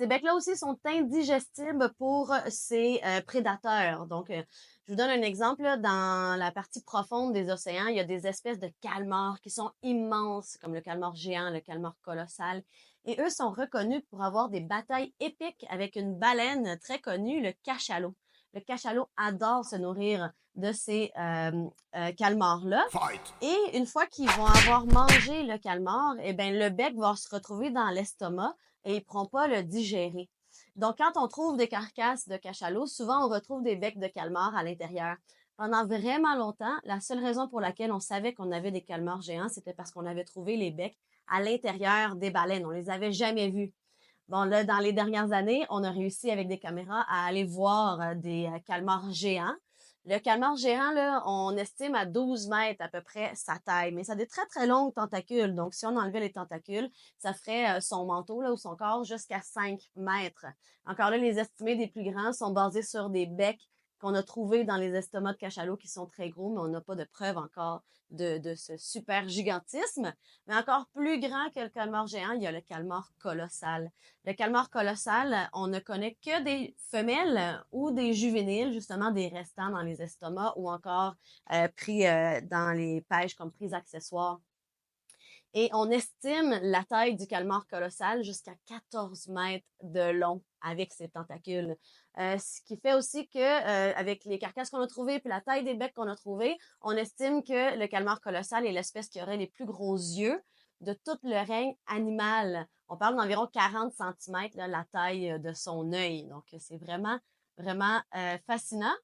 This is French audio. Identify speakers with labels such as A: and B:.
A: Ces becs-là aussi sont indigestibles pour ces prédateurs. Donc, je vous donne un exemple. Là, dans la partie profonde des océans, il y a des espèces de calmars qui sont immenses, comme le calmar géant, le calmar colossal. Et eux sont reconnus pour avoir des batailles épiques avec une baleine très connue, le cachalot. Le cachalot adore se nourrir de ces calmars-là.
B: Fight!
A: Et une fois qu'ils vont avoir mangé le calmar, eh ben, le bec va se retrouver dans l'estomac et ils ne pourront pas le digérer. Donc, quand on trouve des carcasses de cachalot, souvent on retrouve des becs de calmar à l'intérieur. Pendant vraiment longtemps, la seule raison pour laquelle on savait qu'on avait des calmars géants, c'était parce qu'on avait trouvé les becs à l'intérieur des baleines. On les avait jamais vus. Bon, là, dans les dernières années, on a réussi avec des caméras à aller voir des calmars géants. Le calmar géant, là, on estime à 12 mètres à peu près sa taille, mais ça a des très, très longues tentacules. Donc, si on enlevait les tentacules, ça ferait son manteau là, ou son corps jusqu'à 5 mètres. Encore là, les estimés des plus grands sont basés sur des becs qu'on a trouvés dans les estomacs de cachalots qui sont très gros, mais on n'a pas de preuve encore de ce super gigantisme. Mais encore plus grand que le calmar géant, il y a le calmar colossal. Le calmar colossal, on ne connaît que des femelles ou des juvéniles, justement des restants dans les estomacs ou encore pris dans les pêches comme prise accessoire. Et on estime la taille du calmar colossal jusqu'à 14 mètres de long avec ses tentacules. Ce qui fait aussi que, avec les carcasses qu'on a trouvées puis la taille des becs qu'on a trouvées, on estime que le calmar colossal est l'espèce qui aurait les plus gros yeux de tout le règne animal. On parle d'environ 40 centimètres, là, la taille de son œil. Donc, c'est vraiment, vraiment fascinant.